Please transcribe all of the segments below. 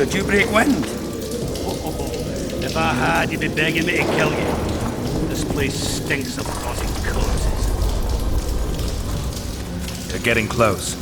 Did you break wind? If I had, you'd be begging me to kill you. This place stinks of rotting corpses. They're getting close.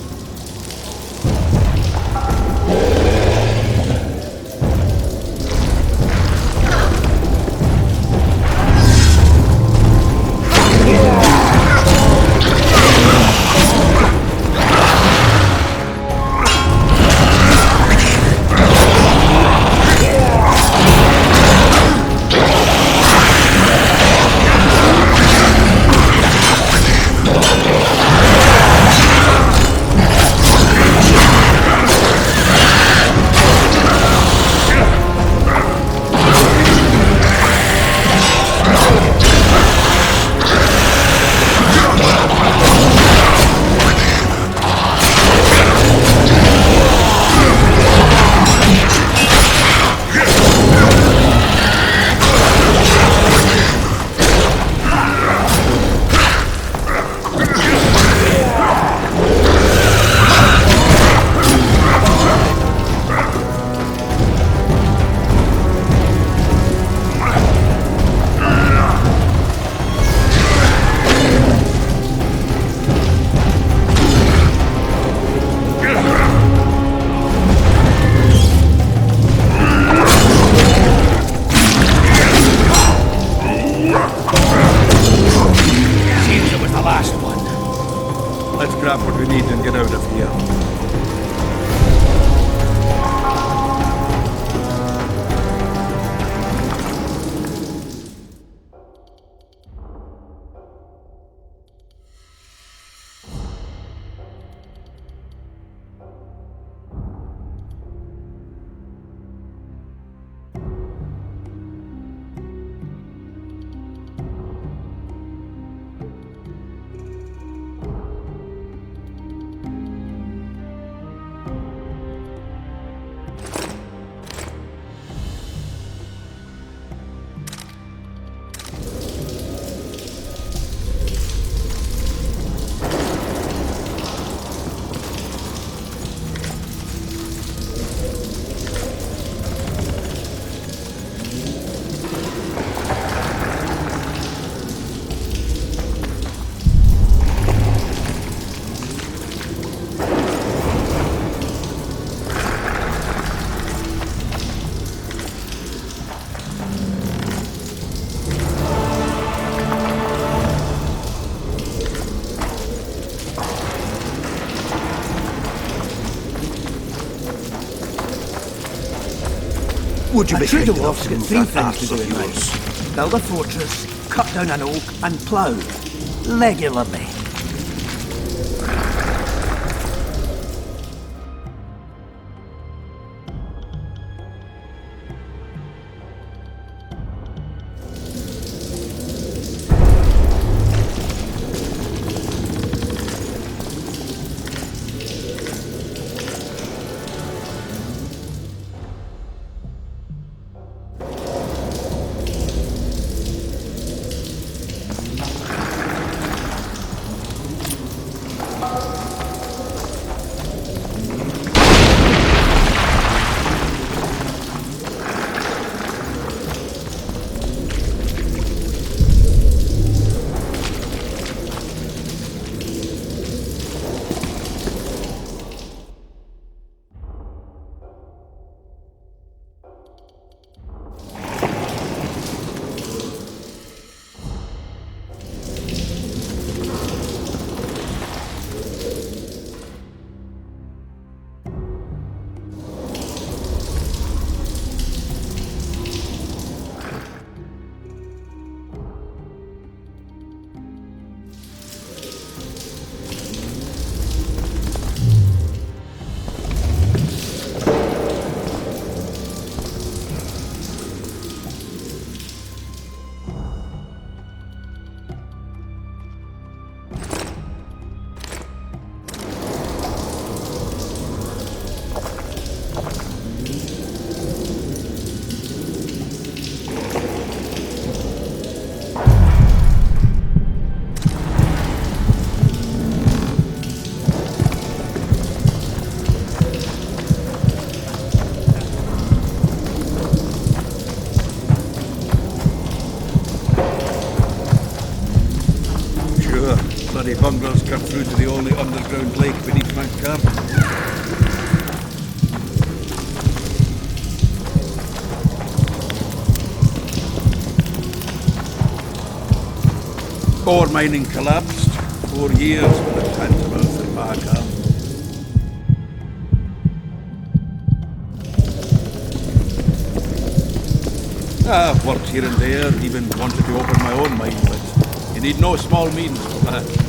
Grab what we need and get out of here. Would you be kind enough to get three things to do in life? Build a fortress, cut down an oak, and plough. Regularly. bloody bunglers cut through to the only underground lake beneath Mount Carmel. Ore mining collapsed. 4 years with a tantamount in Mahakam. I've worked here and there, even wanted to open my own mine, but you need no small means for that.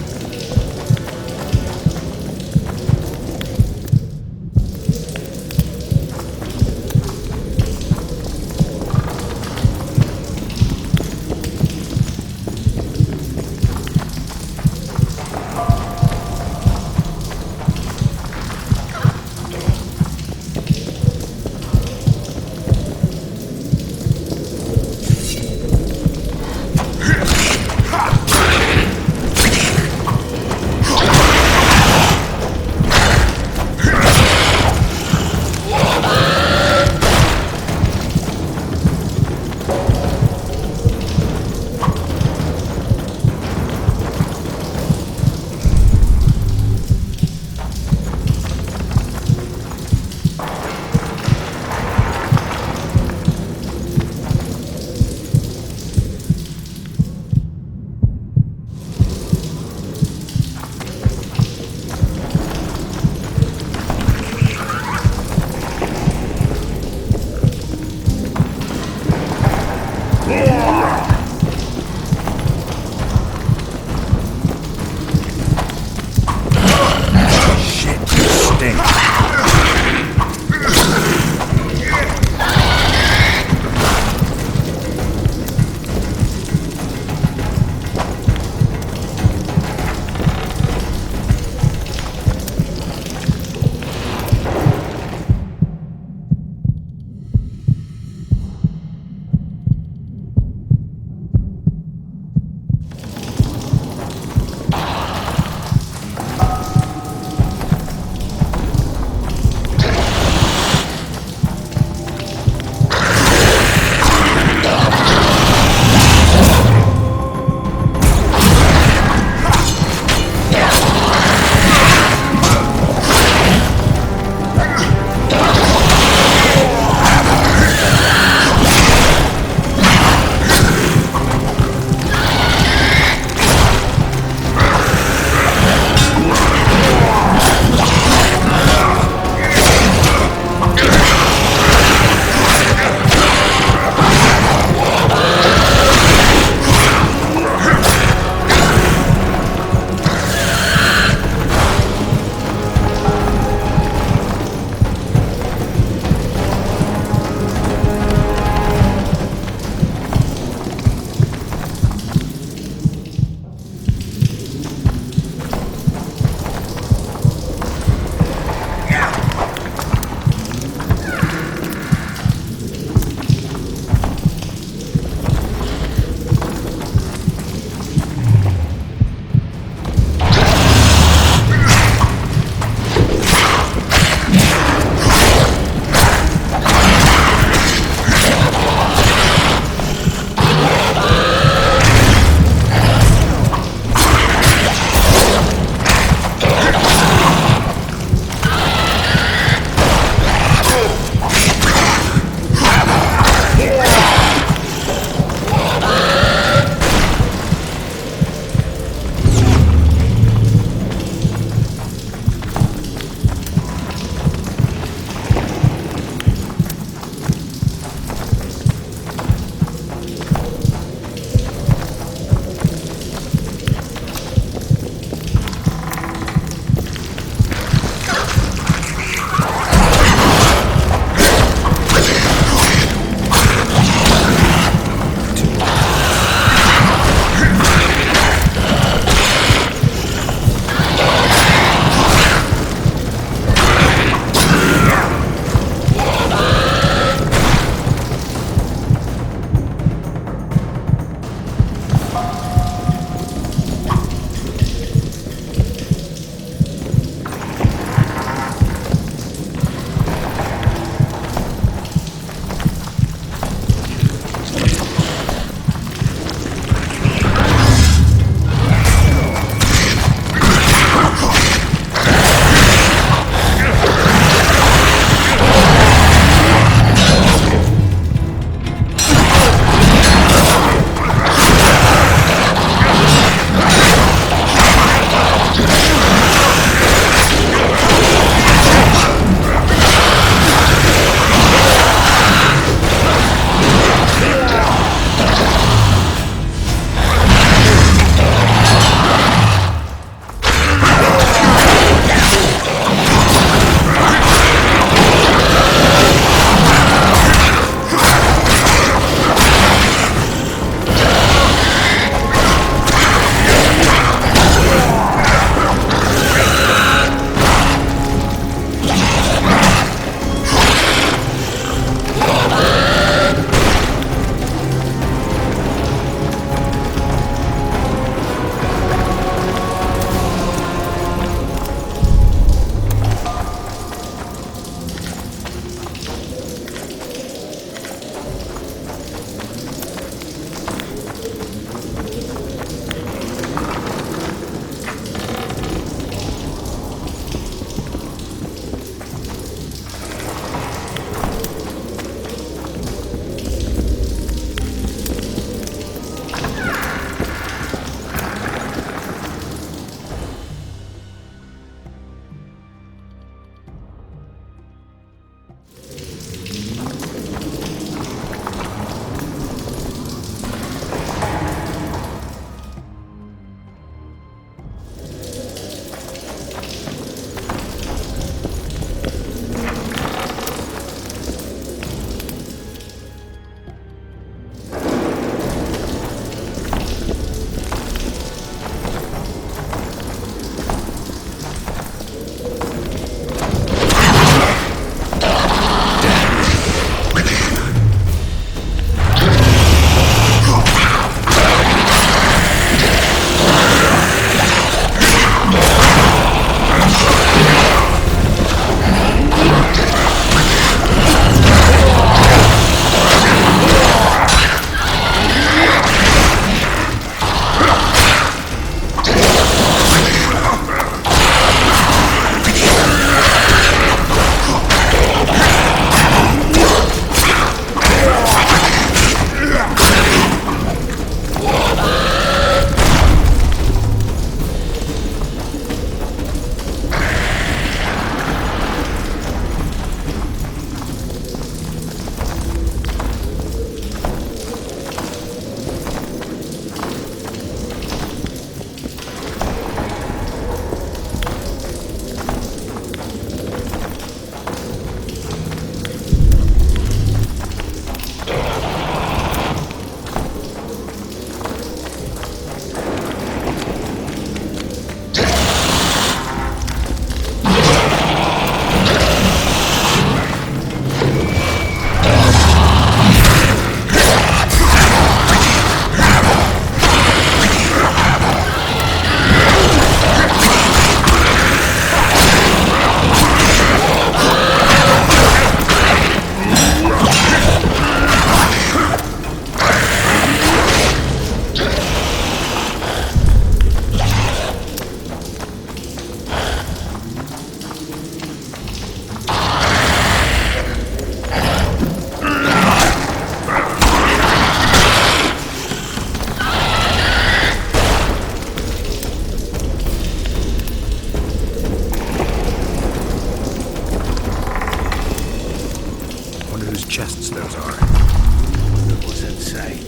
chests those are. Wonder what's inside.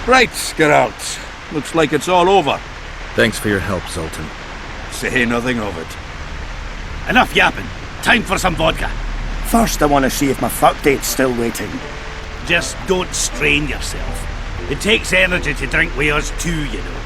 Right, Geralt. Looks like it's all over. Thanks for your help, Zoltan. Say nothing of it. Enough yapping. Time for some vodka. First, I want to see if my fuck date's still waiting. Just don't strain yourself. It takes energy to drink with us too, you know.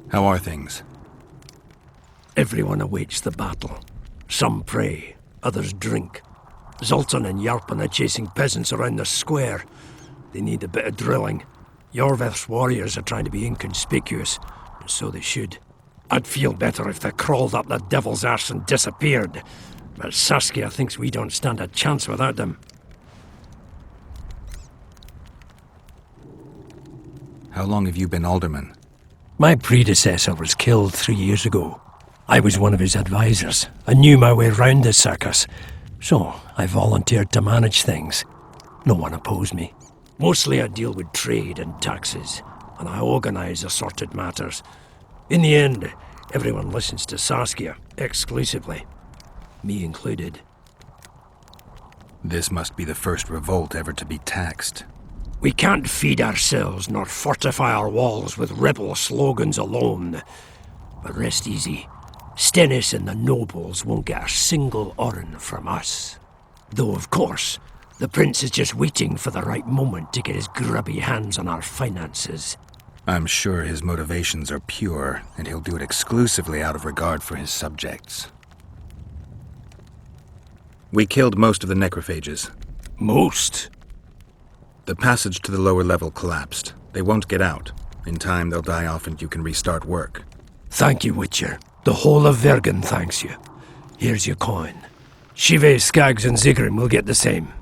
How are things? Everyone awaits the battle. Some pray, others drink. Zoltan and Yarpan are chasing peasants around the square. They need a bit of drilling. Yorveth's warriors are trying to be inconspicuous, and so they should. I'd feel better if they crawled up the devil's arse and disappeared. But Saskia thinks we don't stand a chance without them. How long have you been alderman? My predecessor was killed 3 years ago. I was one of his advisors. I knew my way round the circus, so I volunteered to manage things. No one opposed me. Mostly I deal with trade and taxes, and I organise assorted matters. In the end, everyone listens to Saskia, exclusively. Me included. This must be the first revolt ever to be taxed. We can't feed ourselves nor fortify our walls with rebel slogans alone. But rest easy. Stennis and the nobles won't get a single oren from us. Though, of course, the prince is just waiting for the right moment to get his grubby hands on our finances. I'm sure his motivations are pure, and he'll do it exclusively out of regard for his subjects. We killed most of the necrophages. Most? The passage to the lower level collapsed. They won't get out. In time, they'll die off and you can restart work. Thank you, Witcher. The whole of Vergen thanks you. Here's your coin. Shive, Skaggs, and Zigrim will get the same.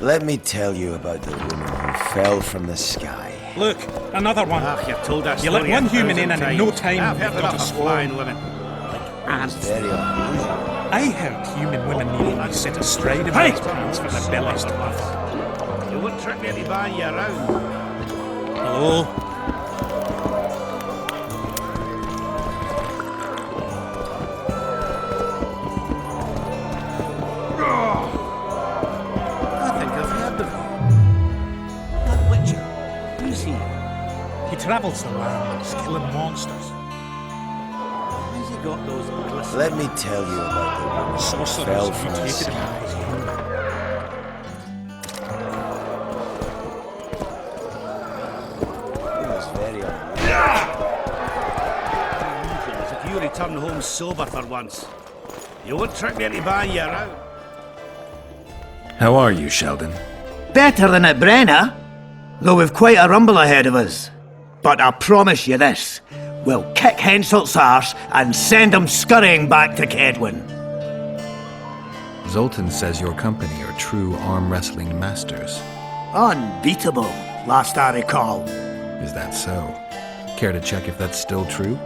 Let me tell you about the woman who fell from the sky. Look, another one. Ah, you've told that You let story one 1,000 human in and in no times. time I've you've heard got enough a of flying swarm. women. It's very unusual. I heard human women needing to be set astride of these plans for their bellies to laugh. You wouldn't trick me into buying you around. Hello? I think I've heard of him. That Witcher. Who's he? He travels the land, killing monsters. Who's he got those glistening? Let me tell you about the woman who Sorcerers fell from the mutated sky. in his hunger. It was very As if you return home sober for once. You won't trick me into buying you around. How are you, Sheldon? Better than at Brenna, though we've quite a rumble ahead of us. But I promise you this, we'll kick Henselt's arse and send him scurrying back to Kedwin. Zoltan says your company are true arm wrestling masters. Unbeatable, last I recall. Is that so? Care to check if that's still true?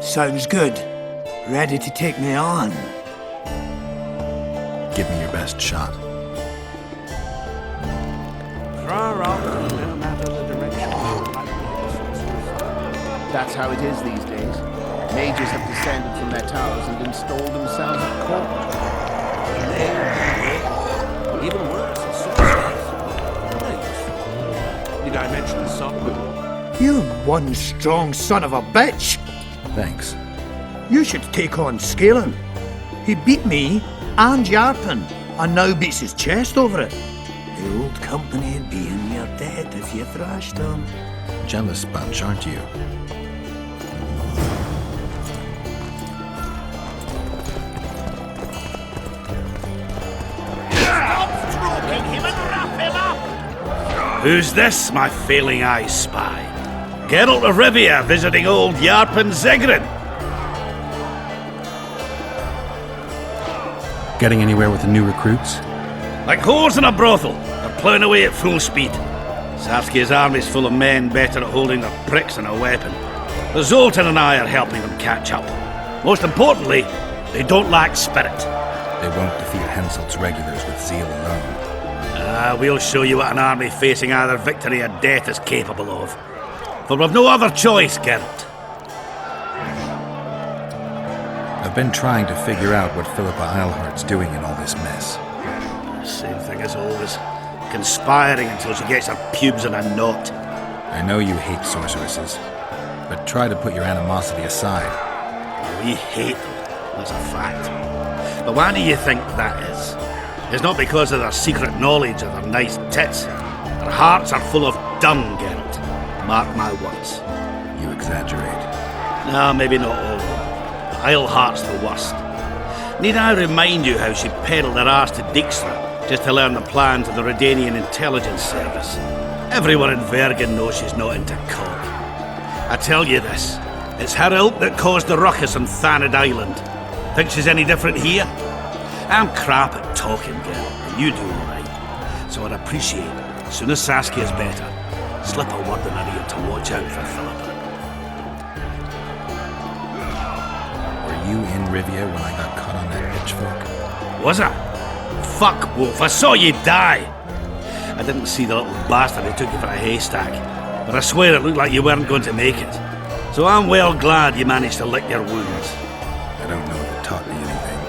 Sounds good. Ready to take me on? Give me your best shot. No matter the direction. That's how it is these days. Mages have descended from their towers and installed themselves at court. Even worse, sorcerers. Did I mention the song? You one strong son of a bitch! Thanks. You should take on Scalen. He beat me and Yarpen, and now beats his chest over it. The old company'd be in your debt if you thrashed him. Jealous bunch, aren't you? Who's this, my failing eyes spy? Geralt of Rivia visiting old Yarpen Zegrin. Getting anywhere with the new recruits? Like whores in a brothel, they're ploughing away at full speed. Saskia's army's full of men better at holding their pricks than a weapon. But Zoltan and I are helping them catch up. Most importantly, they don't lack spirit. They won't defeat Henselt's regulars with zeal alone. We'll show you what an army facing either victory or death is capable of. For we've no other choice, Geralt. I've been trying to figure out what Philippa Eilhart's doing in all this mess. Same thing as always. Conspiring until she gets her pubes in a knot. I know you hate sorceresses, but try to put your animosity aside. We hate them, that's a fact. But why do you think that is? It's not because of their secret knowledge or their nice tits. Their hearts are full of dung, Geralt. Mark my words. You exaggerate. No, maybe not all of them. Eilhart's the worst. Need I remind you how she peddled her arse to Dijkstra just to learn the plans of the Redanian intelligence service? Everyone in Vergen knows she's not into cock. I tell you this, it's her ilk that caused the ruckus on Thanad Island. Think she's any different here? I'm crap at talking, girl, and you do alright. So I'd appreciate, as soon as Saskia's better, slip a word in her ear to watch out for Philippa. Were you in Rivia when I got caught on that pitchfork? Was I? Fuck, Wolf, I saw you die! I didn't see the little bastard who took you for a haystack, but I swear it looked like you weren't going to make it. So I'm well glad you managed to lick your wounds. I don't know if it taught me anything.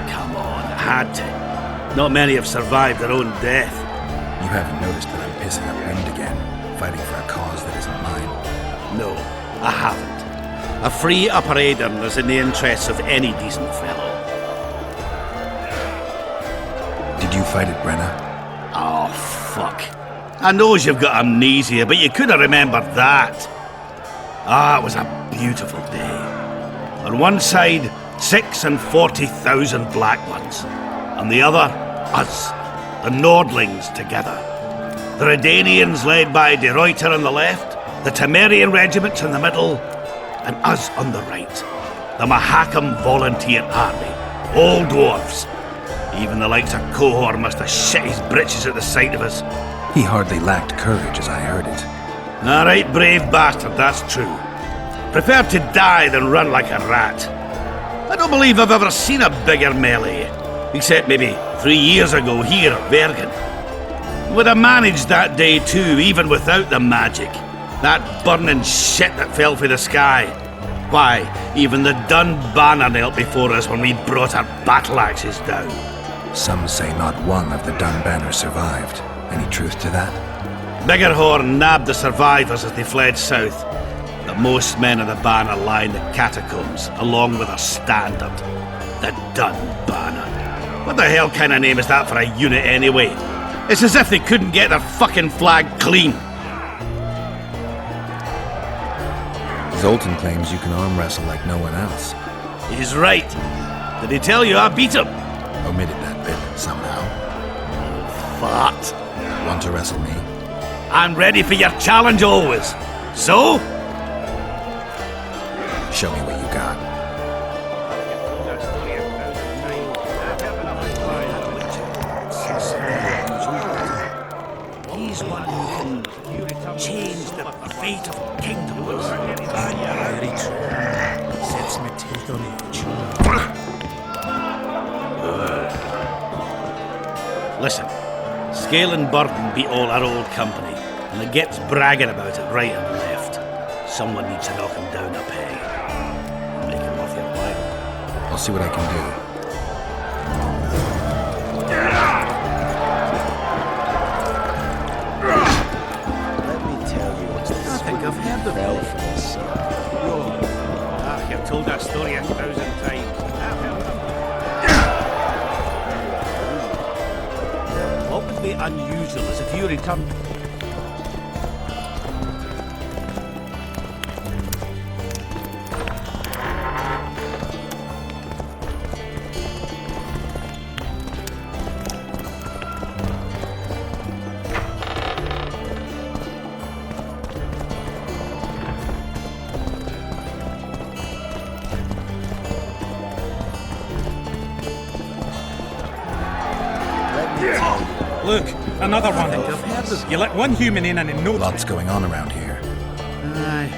Come on, I had to. Not many have survived their own death. You haven't noticed that I'm pissing up wind again, fighting for a cause that isn't mine. No, I haven't. A free Upper Aedirn is in the interests of any decent fellow. Did you fight at Brenna? Oh, fuck. I knows you've got amnesia, but you could have remembered that. Ah, it was a beautiful day. On one side, 6 and 40,000 black ones. On the other, us, the Nordlings, together. The Redanians led by De Ruyter on the left, the Temerian regiments in the middle, and us on the right. The Mahakam Volunteer Army. All dwarves. Even the likes of Cohor must have shit his britches at the sight of us. He hardly lacked courage as I heard it. All right, brave bastard, that's true. Prefer to die than run like a rat. I don't believe I've ever seen a bigger melee, except maybe 3 years ago here at Bergen. Would have managed that day too, even without the magic. That burning shit that fell from the sky. Why, even the Dun banner knelt before us when we brought our battle axes down. Some say not one of the Dun banners survived. Any truth to that? Biggerhorn nabbed the survivors as they fled south. But most men of the banner lie in the catacombs, along with their standard, the Dun banner. What the hell kind of name is that for a unit anyway? It's as if they couldn't get their fucking flag clean. Zoltan claims you can arm wrestle like no one else. He's right. Did he tell you I beat him? Omitted that bit somehow. Fart. Want to wrestle me? I'm ready for your challenge always. So? Show me what you got. He's one who can change the fate of kingdoms. Very true. Sets me teeth on edge. Listen, Scale and Burton beat all our old company, and it gets bragging about it right and left. Someone needs to knock him down a peg. Make it worth your while. I'll see what I can do. Let me tell you what's the I think I've heard of fell it. from the sky. You've told that story 1,000 times. What would be unusual is if you returned. Look, another one. You let one human in and in no time. Lots going on around here. Aye.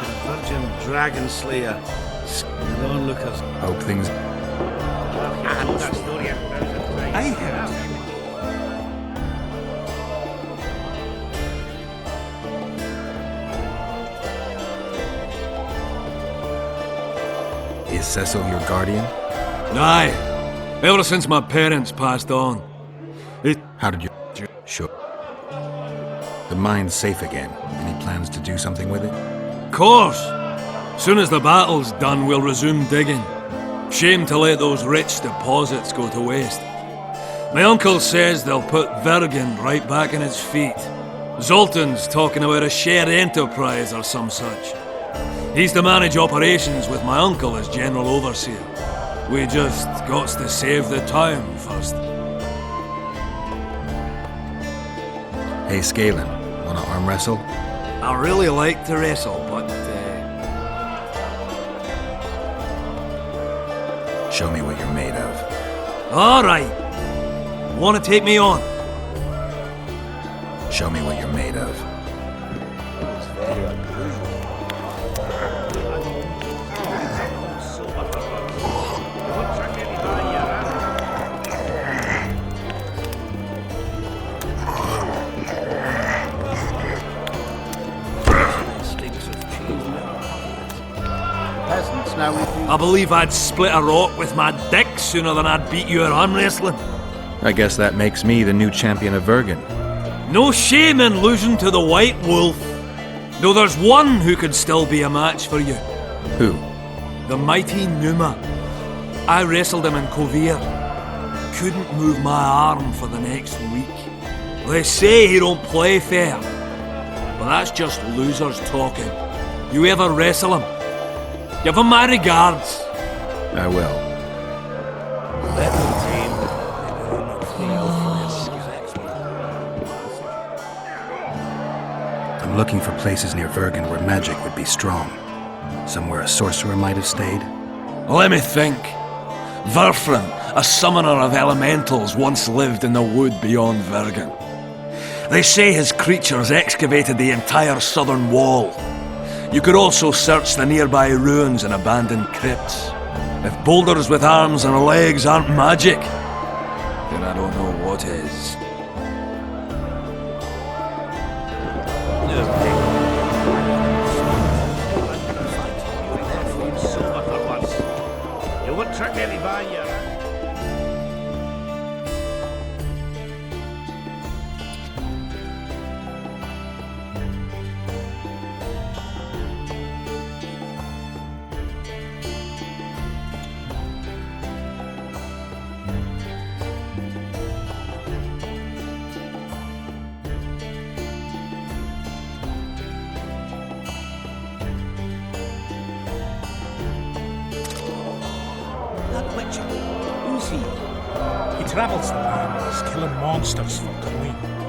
The Virgin Dragon Slayer. The onlookers. Hope things... I heard. Is Cecil your guardian? Aye. Ever since my parents passed on. How did you... Sure. The mine's safe again. Any plans to do something with it? Course. Soon as the battle's done, we'll resume digging. Shame to let those rich deposits go to waste. My uncle says they'll put Vergen right back on its feet. Zoltan's talking about a shared enterprise or some such. He's to manage operations with my uncle as general overseer. We just got to save the town first. Hey, Scalen, wanna arm wrestle? I really like to wrestle, but Show me what you're made of. alright. Wanna take me on? Show me what you're made of. It's very unusual. Peasants now refuse. I believe I'd split a rock with my dick sooner than I'd beat you at arm wrestling. I guess that makes me the new champion of Vergen. No shame in losing to the White Wolf. Though there's one who could still be a match for you. Who? The mighty Numa. I wrestled him in Kovir. Couldn't move my arm for the next week. They say he don't play fair. But that's just losers talking. You ever wrestle him? Give him my regards. I will. I'm looking for places near Vergen where magic would be strong. Somewhere a sorcerer might have stayed. Let me think. Verfrin, a summoner of elementals, once lived in the wood beyond Vergen. They say his creatures excavated the entire southern wall. You could also search the nearby ruins and abandoned crypts. If boulders with arms and legs aren't magic, then I don't know what is. You won't trick me by you. He travels the lands, killing monsters for coin.